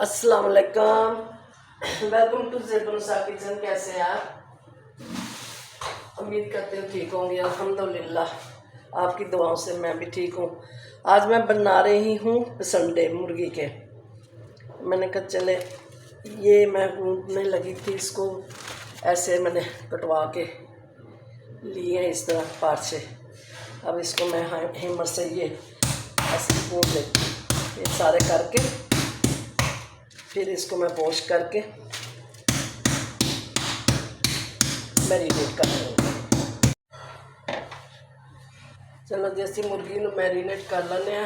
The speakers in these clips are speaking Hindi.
अस्सलाम वालेकुम। Welcome to Zebunnisa kitchen. कैसे हैं आप? उम्मीद करते हो ठीक होंगे। अल्हम्दुलिल्लाह आपकी दुआओं से मैं भी ठीक हूँ। आज मैं बना रही हूँ संडे मुर्गी के। मैंने कहा चले ये मैं गूंदने लगी थी, इसको ऐसे मैंने कटवा के लिए इस तरह पार्ट से। अब इसको मैं हेमर से ये ऐसे गूंद लेती, ये सारे करके फिर इसको मैं वॉश करके मैरिनेट कर लूँगी। चलो जैसे मुर्गी को मैरिनेट कर लेने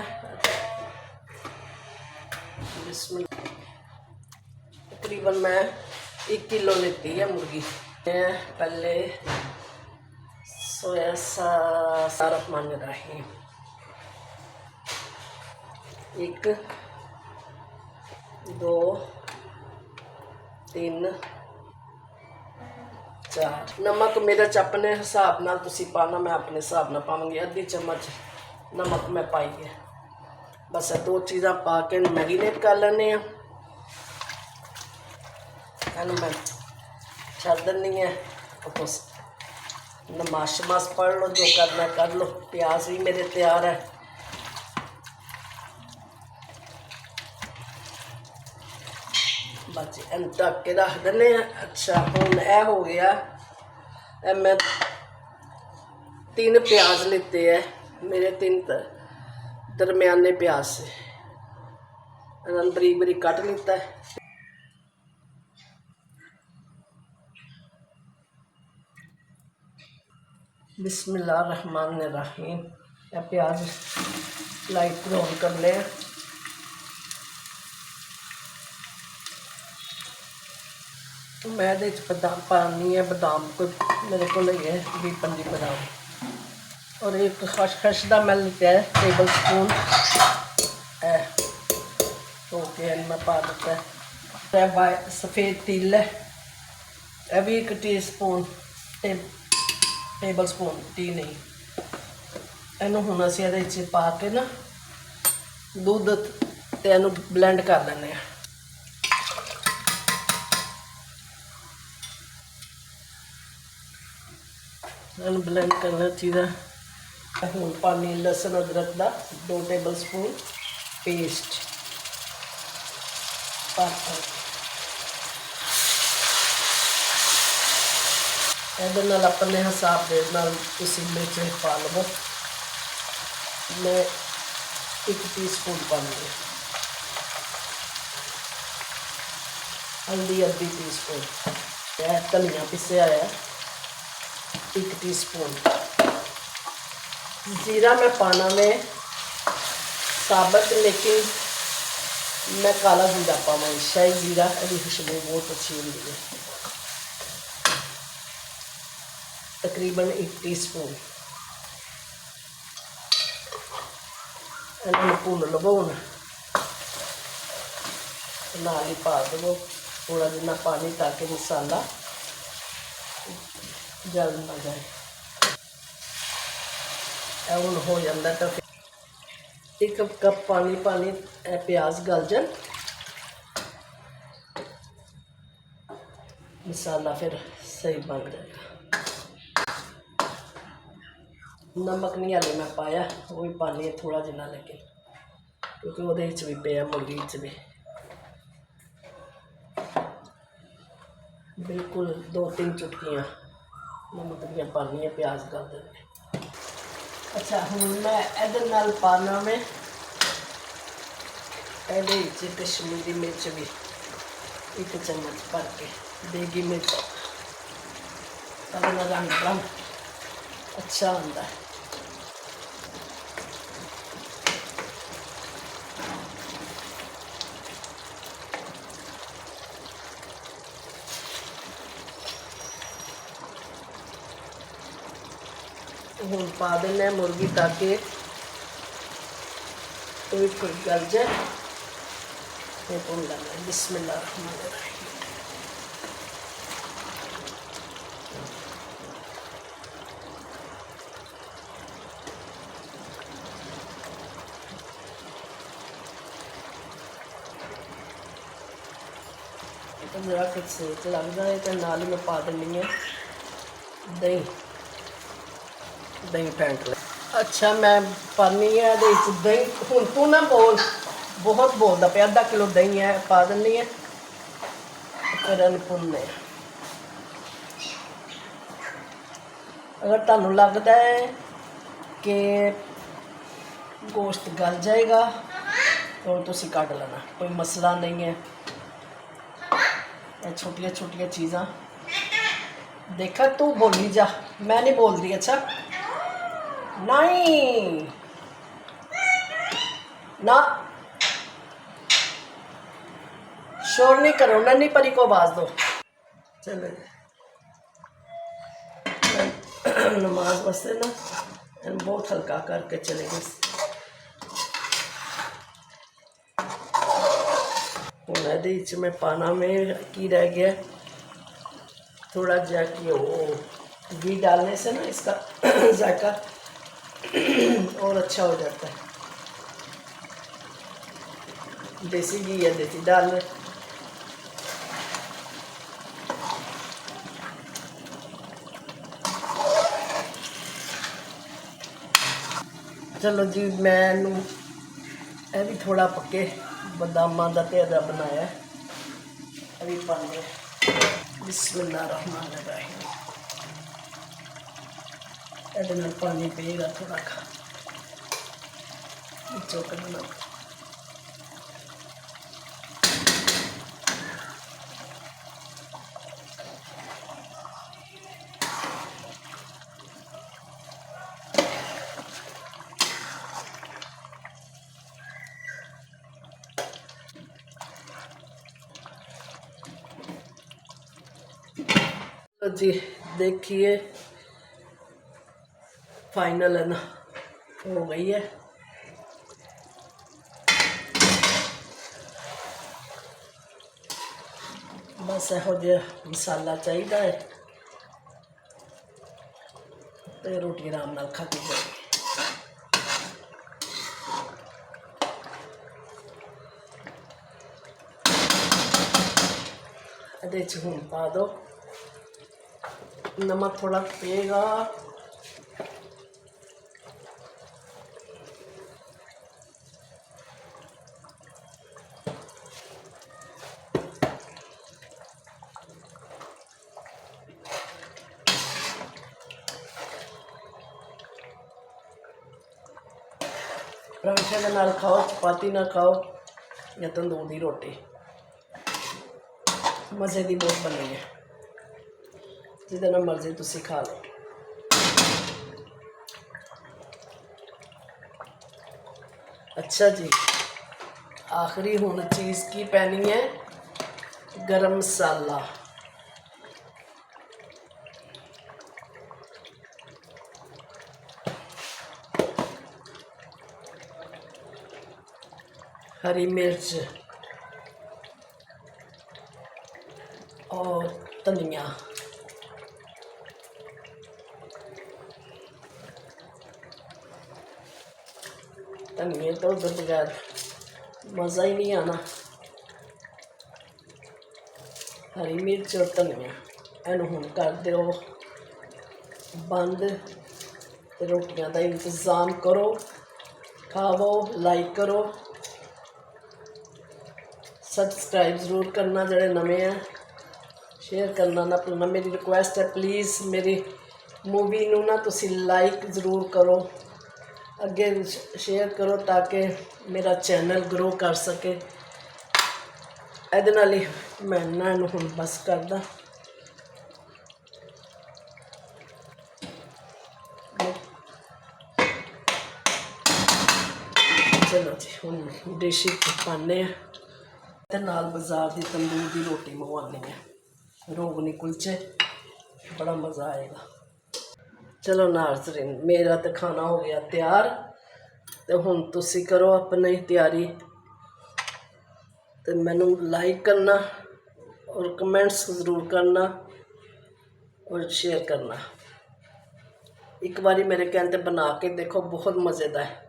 इसमें तकरीबन मैं 1 किलो लेती है मुर्गी। पहले सोया रहमान रहीम 1 2 3 4 नमक मेरे अपने हिसाब नाल तुसी पाना, मैं अपने हिसाब नाल पाऊँगी। आधी चम्मच नमक मैं पाई है। बस 2 चीज़ां पा के मैरीनेट कर लेने। मैं छड़ देनी है। बस नमाज शमाज पढ़ लो, जो करना कर लो। प्याज भी मेरे तैयार है। बस ढक के रख देने। अच्छा हुण यह हो गया। मैं 3 प्याज लेते हैं, मेरे 3 दरमियाने प्याज से बरीक बरीक काट लेता है। बिस्मिल्लाहिर्रहमानिर्रहीम। यह प्याज लाइट ब्राउन कर ले। मैं बादाम पानी है, बादाम को मेरे को लगे 20-25 बादाम और एक खसखस का मैं लिया है टेबल स्पून तो मैं पा दिता है। सफ़ेद तिल है, यह भी 1 टीस्पून टेबल स्पून टी नहीं। इनू हुण असीं इहदे विच पा के ना दूध ते इनू ब्लेंड कर लैंदे आ। ब्लेंड करना चाहिए। हूँ पानी लसन अदरक का 2 टेबल स्पून पेस्ट ये अपने हिसाब के मिर्च पा लवो। मैं 1 टीस्पून पानी, हल्दी आधी टीस्पून, धनिया पिसिया है 1 टीस्पून, जीरा मैं पाना में साबुत, लेकिन मैं काला जीरा पावा। शाही जीरा यदि खुशबू बहुत अच्छी होती है। तकरीबन 1 टीस्पून इन्होंने भुन लवो। नाल ही पा दवो थोड़ा जितना पानी, ताकि मसाला जल ना जाए। हूँ हो जाता तो 1 कप पानी प्याज गल जाए, मसाला फिर सही बन जाएगा। नमक नहीं हाले मैं पाया, वो भी पानी है थोड़ा जिना, लेकिन क्योंकि वो भी पे मुर्गी भी बिल्कुल 2-3 चुटकियाँ नमक दियाँ पानी है, प्याज गल देने। अच्छा हूँ मैं ए पाना में ये कश्मीरी मिर्च भी 1 चम्मच भर के, देगी मिर्च रंग रंग अच्छा होता है। हूँ पा देना मुर्गी, ताकि गल जाए। भुन लेना। बिस्मिल्लाहिर्रहमानिर्रहीम। जरा कुछ सेक लग जाए तो नाल ही मैं पा देनी है दही दही फेंट ले। अच्छा मैं पानी है दही हूँ तू ना बोल बहुत बोलता पे आधा किलो दही है पा देनी है फिर भुनने। अगर तुहानू लगता है कि गोश्त गल जाएगा तो तुसी कट लेना कोई मसला नहीं है। छोटिया छोटिया चीज़ां देखा तू बोली जा मैं नहीं बोलती। अच्छा नहीं ना शोर नहीं करो नन्ही परी को आवाज़ दो। चलो नमाज वास्ते ना बहुत हल्का करके चले गए। हूँ ये मैं पाना में की रह गया थोड़ा जा कि वो घी डालने से ना इसका जायका और अच्छा हो जाता है। देसी घी है देसी डाल। चलो जी मैनू यह भी थोड़ा पक्के बदामां दा ढेरा बनाया अभी पाने बिस्मिल्लाहिर्रहमानिर्रहीम। ये पानी पेगा थोड़ा कढ़ना। तो जी देखिए फाइनल है ना हो गई है। बस यहो जिहा मसाला चाहिए है तो रोटी आराम नाल खाती जाएगी। ये हूँ पा दो नमक थोड़ा पेगा। परांठे के नाल खाओ चपाती ना खाओ या तंदूर की रोटी मज़े की बहुत बनी है जिदे नाल मर्जी तुसी खा लो। अच्छा जी आखिरी हुण चीज़ की पैनी है गरम मसाला। हरी मिर्च और धनिया धनिए तो उधर बगैर मज़ा ही नहीं आना। हरी मिर्च और धनिया इनू हुण कर दो बंद ते रोटियां का इंतज़ाम करो खावो लाइक करो सब्सक्राइब ज़रूर करना जड़े नवे हैं शेयर करना ना भुलना। मेरी रिक्वेस्ट है प्लीज़ मेरी मूवी नू ना तुसी लाइक ज़रूर करो अगे शेयर करो ताकि मेरा चैनल ग्रो कर सके। ਇਹਦੇ ही मैं ना हूँ बस करदा चलो जी हूँ डिश पाने ते नाल बाजार की तंदूर की रोटी मंगवानी है रोगनी कुलचे बड़ा मज़ा आएगा। चलो नाज़रीन मेरा तो खाना हो गया तैयार तो हुण तुसी करो अपनी तैयारी तो मैनू लाइक करना और कमेंट्स ज़रूर करना और शेयर करना। एक बारी मेरे कहते बना के देखो बहुत मज़े का है।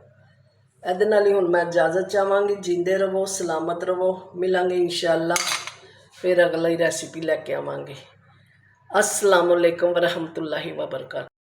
ये हुण मैं इजाज़त चाहवांगी जींदे रहो सलामत रहो मिलांगे इंशाअल्लाह ਫਿਰ ਅਗਲੀ ਰੈਸਿਪੀ ਲੈ ਕੇ ਆਵਾਂਗੇ। अस्सलाम वालेकुम वरहमतुल्लाहि वबरकातुहू।